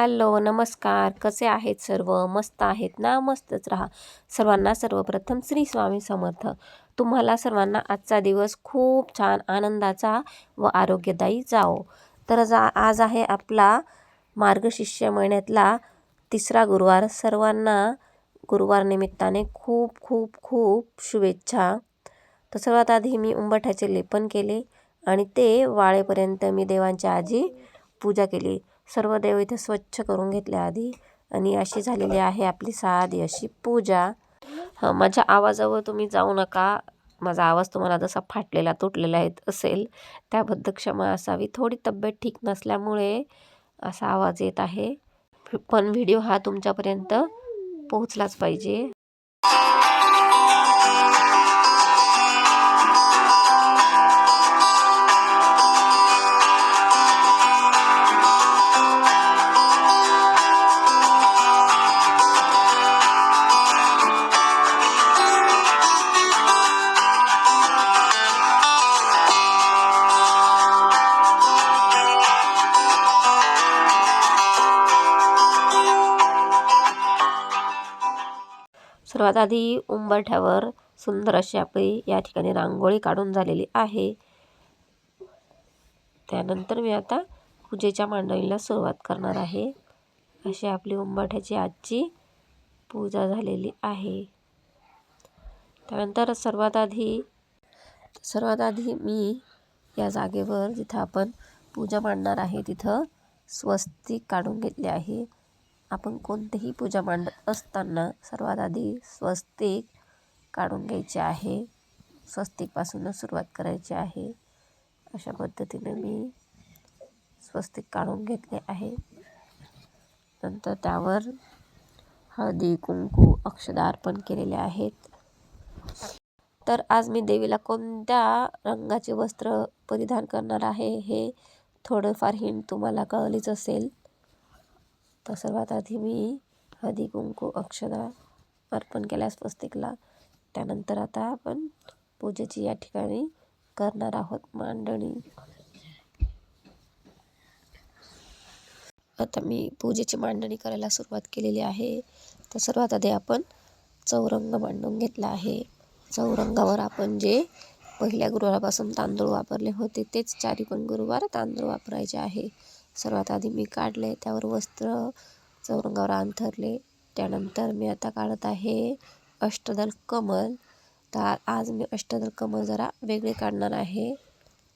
Hello, नमस्कार. कसे आहेत सर्व? मस्त आहेत ना? मस्तच राहा. सर्वांना सर्वप्रथम श्री स्वामी समर्थ. तुम्हाला सर्वांना आजचा दिवस खूप छान आनंदाचा व आरोग्यदायी जावो. तर आज आहे आपला मार्गशीर्ष महिन्यातला तिसरा गुरुवार. सर्वांना गुरुवार निमित्ताने खूप खूप खूप शुभेच्छा. तर सर्वात आधी मी उंबरठ्याचे लेपन केले आणि ते वाळेपर्यंत मी देवांच्या आधी पूजा केली. सर्व देव इथे स्वच्छ करून घेतले आधी आणि अशी झालेली आहे आपली साधी अशी पूजा. माझ्या आवाजावर तुम्ही जाऊ नका. माझा आवाज तुम्हाला जसा फाटलेला तुटलेला असेल त्याबद्दल क्षमा असावी. थोडी तब्येत ठीक नसल्यामुळे असा आवाज येत आहे, पण व्हिडिओ हा तुमच्यापर्यंत पोहोचलाच पाहिजे. सर्वात आधी उंबरठ्यावर सुंदर अशी आपली या ठिकाणी रांगोळी काढून झालेली आहे. त्यानंतर मी आता पूजेच्या मांडणीला सुरुवात करणार आहे. अशी आपली उंबरठ्याची आजची पूजा झालेली आहे. त्यानंतर सर्वात आधी मी या जागेवर जिथं आपण पूजा मांडणार आहे तिथं स्वस्तिक काढून घेतले आहे. आपण कोणतेही पूजा मांडत असताना सर्वात आधी स्वस्तिक काढून घ्यायचे आहे. स्वस्तिकपासूनच सुरुवात करायची आहे. अशा पद्धतीने मी स्वस्तिक काढून घेतले आहे. नंतर त्यावर हळदी कुंकू अक्षदा अर्पण केलेले आहेत. तर आज मी देवीला कोणत्या रंगाचे वस्त्र परिधान करणार आहे हे थोडंफार हिंट तुम्हाला कळलीच असेल. तर सर्वात आधी मी हळदी कुंकू अक्षदा अर्पण केल्या स्वस्तिकला. त्यानंतर आता आपण पूजेची या ठिकाणी करणार आहोत मांडणी. आता मी पूजेची मांडणी करायला सुरुवात केलेली आहे. तर सर्वात आधी आपण चौरंग मांडून घेतला आहे. चौरंगावर आपण जे पहिल्या गुरुवारापासून तांदूळ वापरले होते तेच चारी पण गुरुवार तांदूळ वापरायचे आहे. सर्वात आधी मी काढले, त्यावर वस्त्र चौरंगावर अंथरले. त्यानंतर मी आता काढत आहे अष्टदल कमल. तर आज मी अष्टदल कमल जरा वेगळे काढणार आहे.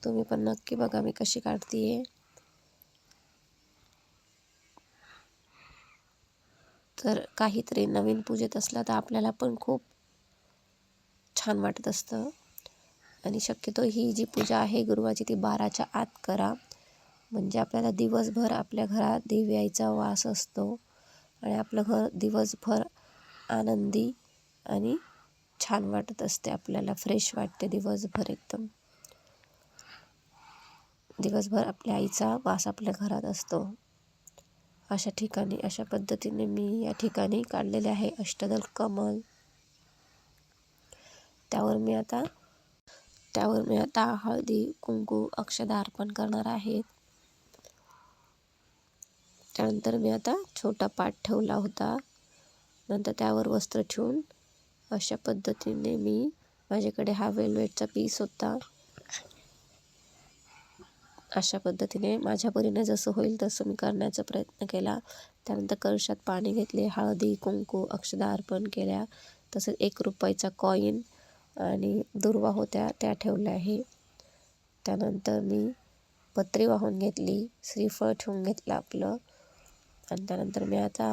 तुम्ही पण नक्की बघा मी कशी काढते. तर काहीतरी नवीन पूजेत असलं तर आपल्याला पण खूप छान वाटत असतं. आणि शक्यतो ही जी पूजा आहे गुरुवारची ती 12च्या आत करा, म्हणजे आपल्याला दिवसभर आपल्या घरात देवी आईचा वास असतो आणि आपलं घर दिवसभर आनंदी आणि छान वाटत असते. आपल्याला फ्रेश वाटते दिवसभर एकदम. दिवसभर आपल्या आईचा वास आपल्या घरात असतो. अशा पद्धतीने मी या ठिकाणी काढलेले आहे अष्टदल कमल. त्यावर मी आता हळदी कुंकू अक्षदा अर्पण करणार आहे. त्यानंतर मी आता छोटा पाट ठेवला होता. नंतर त्यावर वस्त्र ठेवून अशा पद्धतीने माझ्याकडे हा वेलवेटचा पीस होता. अशा पद्धतीने माझ्या परीने जसं होईल तसं मी करण्याचा प्रयत्न केला. त्यानंतर कलशात पाणी घेतले, हळदी कुंकू अक्षदा अर्पण केल्या. तसेच 1 रुपयाचा कॉईन आणि दुर्वा होत्या त्या ठेवल्या आहे. त्यानंतर मी पत्री वाहून घेतली, श्रीफळ ठेवून घेतलं आपलं. आणि त्यानंतर मी आता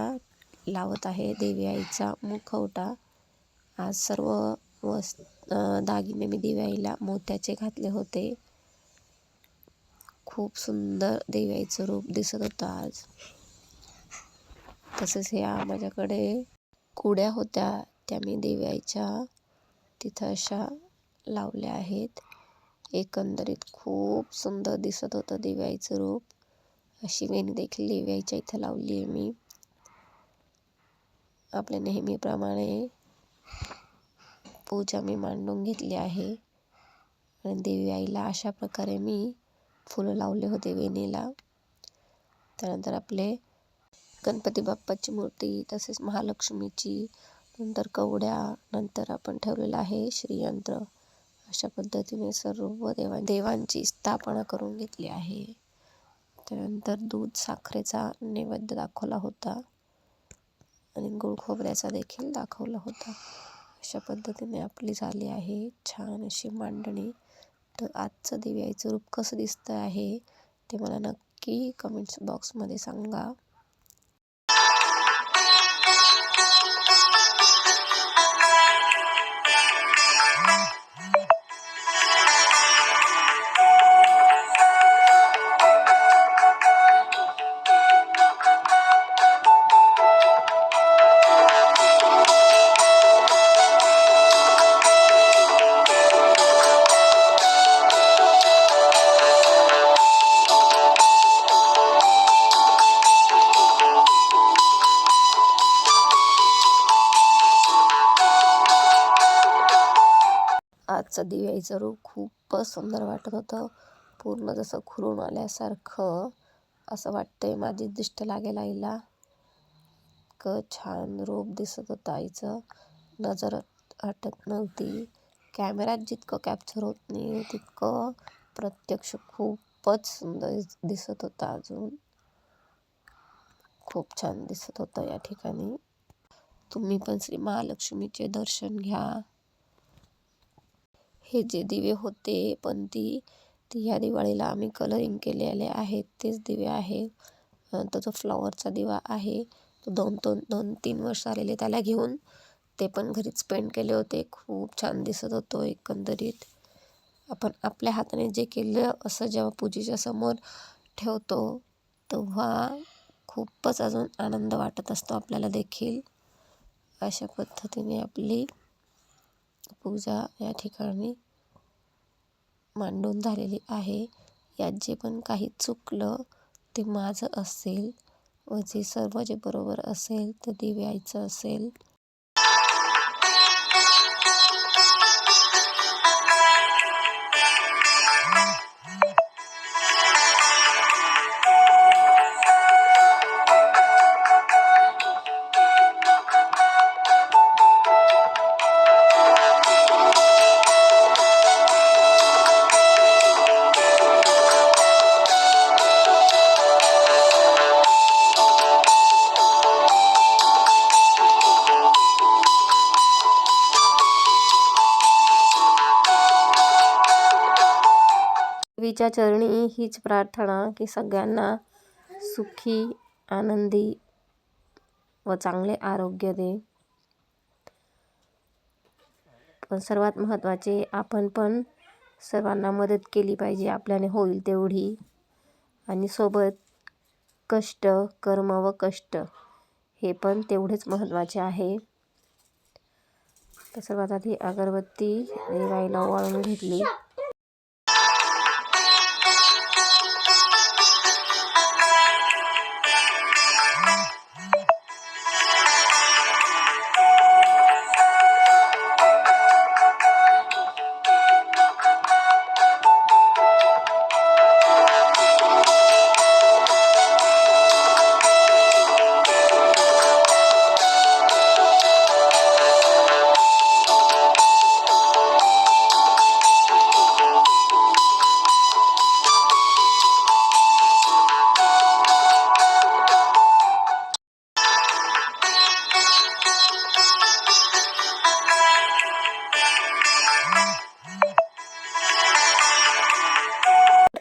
लावत आहे देवी आईचा मुखवटा. आज सर्व दागिने मी देवी आईला मोत्याचे घातले होते. खूप सुंदर देवी आईचं रूप दिसत होतं आज. तसेच ह्या माझ्याकडे कुड्या होत्या, त्या मी देवी आईच्या तिथं अशा लावल्या आहेत. एकंदरीत खूप सुंदर दिसत होतं देवी आईचं रूप. अशी वेणी देखील देवी आईच्या इथं लावली आहे मी. आपल्या नेहमीप्रमाणे पूजा मी मांडून घेतली आहे आणि देवी आईला अशा प्रकारे मी फुलं लावले होते वेणीला. त्यानंतर आपले गणपती बाप्पाची मूर्ती, तसेच महालक्ष्मीची, नंतर कवड्या, नंतर आपण ठेवलेलं आहे श्रीयंत्र. अशा पद्धतीने सर्व देवांची स्थापना करून घेतली आहे. त्यानंतर दूध साखरेचा नैवेद्य दाखवला होता आणि गुळ खोबऱ्याचा देखील दाखवला होता. अशा पद्धतीने आपली झाली आहे छान अशी मांडणी. तर आजचं दिव्याचं रूप कसं दिसतं आहे ते मला नक्की कमेंट्स बॉक्समध्ये सांगा. आजचं दिव्याचं रूप खूपच सुंदर वाटत होतं. पूर्ण जसं खुलून आल्यासारखं असं वाटतंय. माझी दिष्ट लागेल आईला. इतकं छान रूप दिसत होतं आईचं, नजर हटत नव्हती. कॅमेऱ्यात जितकं कॅप्चर होत नाही तितकं प्रत्यक्ष खूपच सुंदर दिसत होतं. अजून खूप छान दिसत होतं या ठिकाणी. तुम्ही पण श्री महालक्ष्मीचे दर्शन घ्या. हे जे दिवे होते पण ती ह्या दिवाळीला आम्ही कलरिंग केलेले आहेत तेच दिवे आहे. तो जो फ्लॉवरचा दिवा आहे तो 2-3 वर्ष आलेले त्याला घेऊन ते पण घरीच पेंट केले होते. खूप छान दिसत होतो एकंदरीत. आपण आपल्या हाताने जे केलं असं जेव्हा पूजेच्या समोर ठेवतो तेव्हा खूपच अजून आनंद वाटत असतो आपल्याला देखील. अशा पद्धतीने आपली पूजा या ठिकाणी मांडून झालेली आहे. यात जे पण काही चुकलं ते माझं असेल व जे सर्व जे बरोबर असेल ते दिव्याचं असेल. देवीच्या चरणी हीच प्रार्थना की सगळ्यांना सुखी, आनंदी व चांगले आरोग्य दे. पण सर्वात महत्त्वाचे आपण पण सर्वांना मदत केली पाहिजे आपल्याने होईल तेवढी. आणि सोबत कष्ट, कर्म व कष्ट हे पण तेवढेच महत्त्वाचे आहे. तर सर्वात आधी अगरबत्ती देवाला ओवाळून घेतली.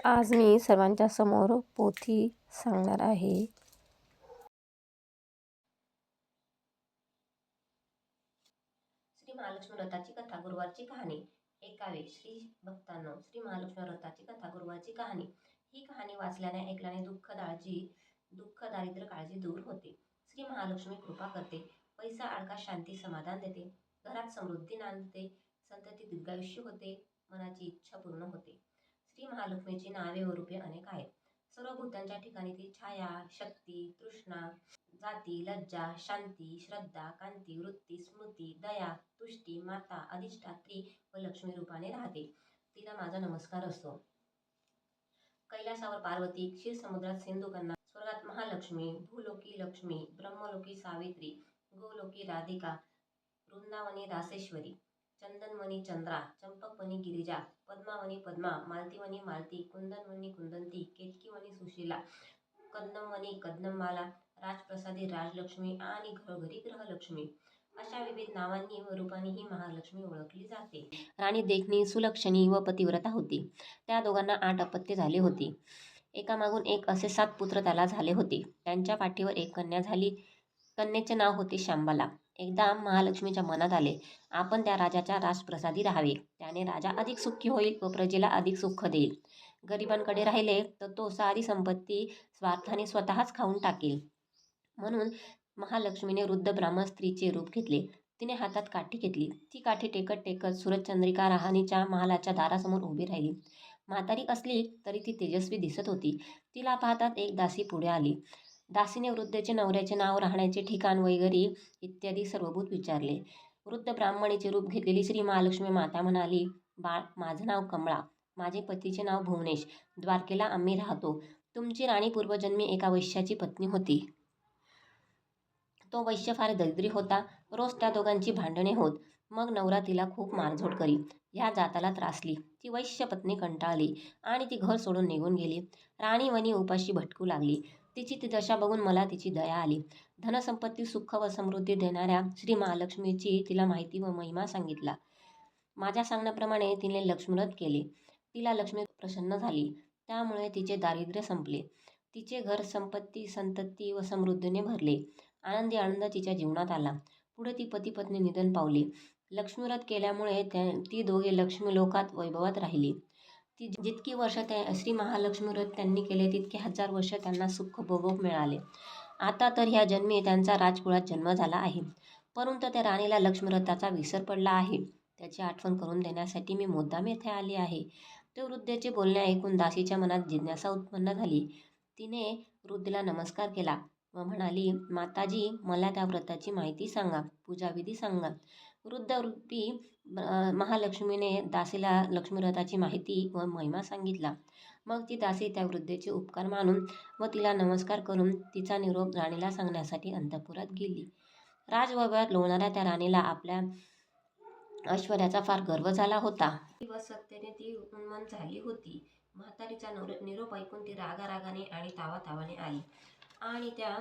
आज मी सर्वांच्या समोर पोथी सांगणार आहे. श्री महालक्ष्मी व्रताची कथा, गुरुवारची कहाणी. 21 श्री भक्तांनो, श्री महालक्ष्मी व्रताची कथा, गुरुवारची कहाणी. ही कहाणी वाचल्याने ऐकल्याने दुःख दारिद्र्य काळजी दूर होते. श्री महालक्ष्मी कृपा करते, पैसा अडका शांती समाधान देते, घरात समृद्धी नांदते, संतती दीर्घायुष्य होते, मनाची इच्छा पूर्ण होते. श्री महालक्ष्मीची नावे व रूपे अनेक आहेत. सर्व भूतांच्या ठिकाणी ती छाया, शक्ती, तृष्णा, जाती, लज्जा, शांती, श्रद्धा, कांती, वृत्ती, स्मृती, दया, तुष्टी, माता, अधिष्ठात्री व लक्ष्मी रूपाने राहते. तिला माझा नमस्कार असतो. कैलासावर पार्वती, क्षीर समुद्रात सिंधुकन्या, स्वर्गात महालक्ष्मी, भूलोकी लक्ष्मी, ब्रह्मलोकी सावित्री, गोलोकी राधिका, वृंदावनी दासेश्वरी, चंदनवनी चंद्रा, चंपकवनी गिरिजा, पद्मावनी पद्मा, मालतीवनी मालती, कुंदनवनी कुंदंती, केतकीवनी सुशीला, कदमवनी कदममाला, राजप्रसादी राजलक्ष्मी आणि घरोघरी ग्रहलक्ष्मी अशा विविध नावांनी व रूपांनी ही महालक्ष्मी ओळखली जाते. राणी देखणी, सुलक्षणी व पतिव्रता होती. त्या दोघांना 8 अपत्ये झाली होती. एकामागून एक असे 7 पुत्र त्याला झाले होते. त्यांच्या पाठीवर एक कन्या झाली. कन्येचे नाव होते शांबाला. एकदा महालक्ष्मीच्या मनात आले, आपण त्या राजाच्या राजप्रसादी राहावे. त्याने राजा अधिक सुखी होईल व प्रजेला अधिक सुख देईल. गरिबांकडे राहिले तर तो सारी संपत्ती स्वार्थाने स्वतःच खाऊन टाकेल. म्हणून महालक्ष्मीने वृद्ध ब्राह्मण स्त्रीचे रूप घेतले. तिने हातात काठी घेतली. ती काठी टेकत टेकत सूरजचंद्रिका राणीच्या महालाच्या दारासमोर उभी राहिली. म्हातारी असली तरी ती तेजस्वी दिसत होती. तिला पाहताच एक दासी पुढे आली. दासीने वृद्धेचे नवऱ्याचे नाव, राहण्याचे ठिकाण वगैरे इत्यादी सर्वभूत विचारले. वृद्ध ब्राह्मणीचे रूप घेतलेली श्री महालक्ष्मी माता म्हणाली, बाळ, माझं नाव कमळा, माझे पतीचे नाव भुवनेश, द्वारकेला आम्ही राहतो. तुमची राणी पूर्वजन्मी एका वैश्याची पत्नी होती. तो वैश्य फार दरिद्री होता. रोज त्या दोघांची भांडणे होत. मग नवरा तिला खूप मारझोड करी. ह्या जाताला त्रासली. ती वैश्य पत्नी कंटाळली आणि ती घर सोडून निघून गेली. राणी वनी उपाशी भटकू लागली. तिची ती दशा बघून मला तिची दया आली. धनसंपत्ती, सुख व समृद्धी देणाऱ्या श्री महालक्ष्मीची तिला माहिती व महिमा सांगितला. माझ्या सांगण्याप्रमाणे तिने लक्ष्मीव्रत केले. तिला लक्ष्मी प्रसन्न झाली. त्यामुळे तिचे दारिद्र्य संपले. तिचे घर संपत्ती, संतती व समृद्धीने भरले. आनंदी आनंद तिच्या जीवनात आला. पुढे ती पती पत्नी निधन पावली. लक्ष्मीव्रत केल्यामुळे ती दोघे लक्ष्मी लोकात वैभवात राहिली. ती जितकी वर्ष श्री महालक्ष्मी व्रत त्यांनी केले तितके 1000 वर्ष त्यांना सुख भोग मिळाले. आता तर ह्या जन्मी त्यांचा राजकुळात जन्म झाला आहे. परंतु त्या राणीला लक्ष्मीव्रताचा विसर पडला आहे. त्याची आठवण करून देण्यासाठी मी मुद्दाम येथे आली आहे. ते वृद्धेचे बोलणे ऐकून दासीच्या मनात जिज्ञासा उत्पन्न झाली. तिने वृद्धेला नमस्कार केला व म्हणाली, माताजी, मला त्या व्रताची माहिती सांगा, पूजाविधी सांगा. वृद्ध रूपी महालक्ष्मीने दासीला लक्ष्मीव्रताची माहिती व महिमा सांगितला. मग ती दासी त्या वृद्धेचे उपकार मानून व तिला नमस्कार करून तिचा निरोप राणीला सांगण्यासाठी अंतःपुरात गेली. राजवैभवात लोळणाऱ्या त्या राणीला आपल्या ऐश्वर्याचा फार गर्व झाला होता. व सत्तेने ती उन्मत्त झाली होती. म्हातारीचा निरोप ऐकून ती रागारागाने आणि तावातावाने आली आणि त्या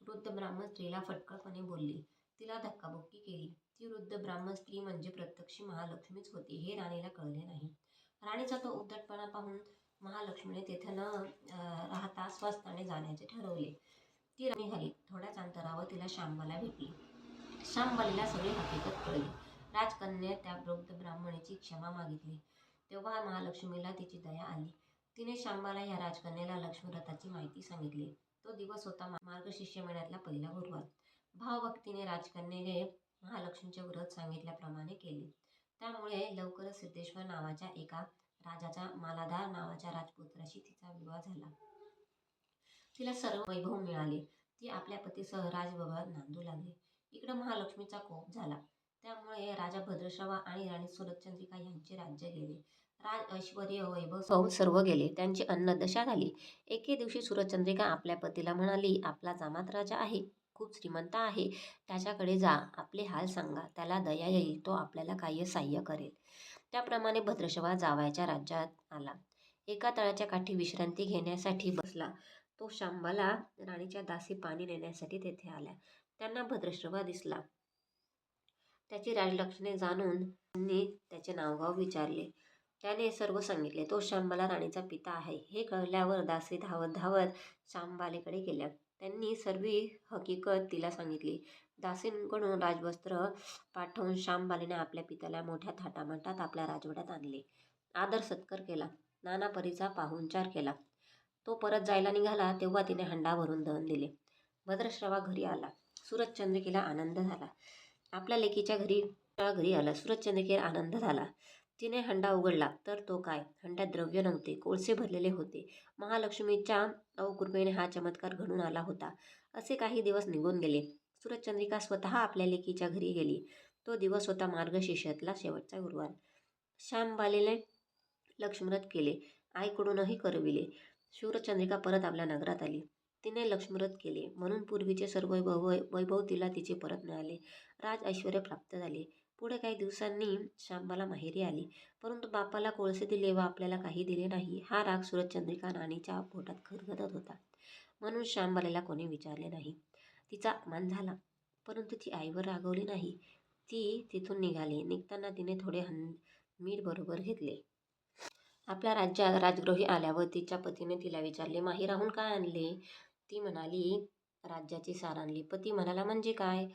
वृद्ध ब्राह्मण स्त्रीला फटकळपणे बोलली. तिला धक्काबुक्की केली. ती वृद्ध ब्राह्मण स्त्री म्हणजे प्रत्यक्ष महालक्ष्मीच होती हे राणीला कळले नाही. राणीचा तो उद्धटपणा पाहून महालक्ष्मीने तेथे न राहता स्वस्ताने जाण्याचे ठरवले. ती निघाली. थोड्याच अंतरावर तिला शांबाला भेटली. शांबालीला सगळी हकीकत कळली. राजकन्येने त्या वृद्ध ब्राह्मणीची क्षमा मागितली. तेव्हा महालक्ष्मीला तिची दया आली. तिने शांबाला या राजकन्येला लक्ष्मीव्रताची माहिती सांगितली. तो दिवस होता मार्गशीर्ष महिन्यातला पहिला गुरुवार. भावभक्तीने राजकन्येने महालक्ष्मीचे व्रत सांगितल्याप्रमाणे केले. त्यामुळे लवकरच सिद्धेश्वर नावाच्या एका राजाच्या मालाधार नावाच्या राजपुत्राशी तिचा विवाह झाला. तिला सर्व वैभव मिळाले. ती आपल्या पतीसह राजवैभवात नांदू लागली. इकडे महालक्ष्मीचा कोप झाला. त्यामुळे राजा भद्रश्रवा आणि राणी सूरजचंद्रिका यांचे राज्य गेले. राज, ऐश्वर्य, वैभव सर्व गेले. त्यांची अन्नदशा झाली. एके दिवशी सूरजचंद्रिका आपल्या पतीला म्हणाली, आपला जामात राजा आहे, खूप श्रीमंत आहे. त्याच्याकडे जा, आपले हाल सांगा, त्याला दया येईल, तो आपल्याला काही सहाय्य करेल. त्याप्रमाणे भद्रश्रवा जावयाच्या राज्यात आला. एका तळ्याच्या काठी विश्रांती घेण्यासाठी बसला. तो शांबाला राणीच्या दासी पाणी नेण्यासाठी तेथे आल्या. त्यांना भद्रश्रवा दिसला. त्याची राजलक्षणे जाणून त्यांनी त्याचे नावगाव विचारले. त्याने सर्व सांगितले. तो शांबाला राणीचा पिता आहे हे कळल्यावर दासी धावत धावत शांबालीकडे गेल्या. त्यांनी सर्व हकीकत तिला सांगितली. दासींकडून राजवस्त्र पाठवून शांबालीने आपल्या पित्याला मोठ्या थाटामाटात आपल्या राजवाड्यात आणले. आदर सत्कार केला. नाना परीचा पाहुणचार केला. तो परत जायला निघाला तेव्हा तिने हंडा भरून दळण दिले. भद्रश्रवा घरी आला. सूरजचंद्रिकेला आनंद झाला. आपल्या लेकीच्या घरी आला. सूरजचंद्रिकेला आनंद झाला. तिने हंडा उघडला तर तो काय, हंड्यात द्रव्य नव्हते, कोळसे भरलेले होते. महालक्ष्मीच्या अवकृपेने हा चमत्कार घडून आला होता. असे काही दिवस निघून गेले. सूरजचंद्रिका स्वतः आपल्या लेकीच्या घरी गेली. तो दिवस होता मार्गशीर्षातला शेवटचा गुरुवार. शांबालीने लक्ष्मीव्रत केले. आईकडूनही करविले. सूरजचंद्रिका परत आपल्या नगरात आली. तिने लक्ष्मीव्रत केले म्हणून पूर्वीचे सर्व वैभव तिला तिचे परत मिळाले. राज ऐश्वर्य प्राप्त झाले. पुढे काही दिवसांनी शांबाला माहेरी आली. परंतु बापाला कोळसे दिले व आपल्याला काही दिले नाही हा राग सूरजचंद्रिका राणीच्या पोटात खदखदत होता. म्हणून शांबालेला कोणी विचारले नाही. तिचा अपमान झाला, परंतु ती आईवर रागवली नाही. ती तिथून निघाली. निघताना तिने थोडे मीठ बरोबर घेतले. आपल्या राज्यात राजद्रोही आल्यावर तिच्या पतीने तिला विचारले, माहेराहून काय आणले? ती म्हणाली, राज्याची सार आणली. पती म्हणाला, म्हणजे काय?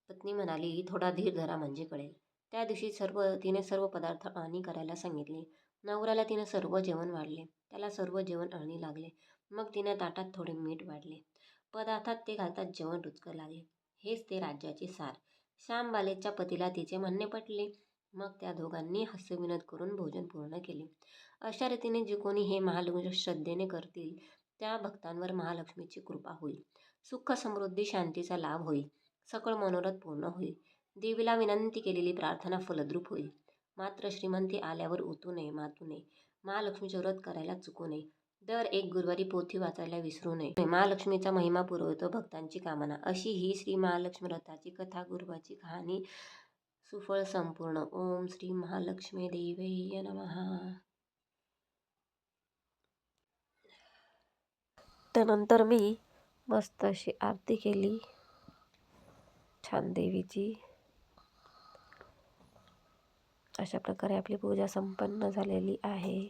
पत्नी म्हणाली, थोडा धीर धरा म्हणजे कळेल. त्या दिवशी तिने सर्व पदार्थ अळणी करायला सांगितले. नवऱ्याला तिने सर्व जेवण वाढले. त्याला सर्व जेवण अळणी लागले. मग तिने ताटात थोडे मीठ वाढले. पदार्थात ते घालताच जेवण रुचकर लागले. हेच ते राज्याचे सार. श्यामबालेच्या पतीला तिचे म्हणणे पटले. मग त्या दोघांनी हास्यविनोद करून भोजन पूर्ण केले. अशा रीतीने जे कोणी हे महालक्ष्मी श्रद्धेने करतील त्या भक्तांवर महालक्ष्मीची कृपा होईल. सुख समृद्धी शांतीचा लाभ होईल. सकळ मनोरथ पूर्ण होईल. देवीला विनंती केलेली प्रार्थना फलद्रूप होईल. मात्र श्रीमंती आल्यावर उतू नये, मातू नये. महालक्ष्मीचे व्रत करायला चुकू नये. दर एक गुरुवारी पोथी वाचायला विसरू नये. महालक्ष्मीचा महिमा पुरवतो भक्तांची कामना. अशी ही श्री महालक्ष्मी व्रताची कथा, गुरुवाची कहाणी सुफळ संपूर्ण. ओम श्री महालक्ष्मी देवै नमः. त्यानंतर मी मस्त अशी आरती केली छान देवीची. अशा प्रकारे आपली पूजा संपन्न झालेली आहे.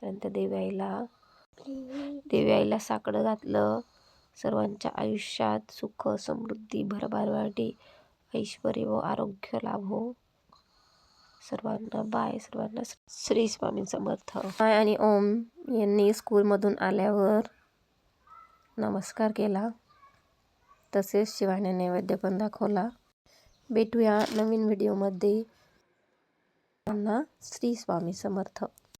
त्यानंतर देवी आईला साकडं घातलं. सर्वांच्या आयुष्यात सुख समृद्धी भरभराटी ऐश्वर्य व आरोग्य लाभो. सर्वांना बाय. सर्वांना श्री स्वामी समर्थ. बाय. आणि ओम यांनी स्कूलमधून आल्यावर नमस्कार केला. तसेच शिवाने नैवेद्य पण दाखवला. भेटूया नवीन व्हिडिओमध्ये. श्री स्वामी समर्थ.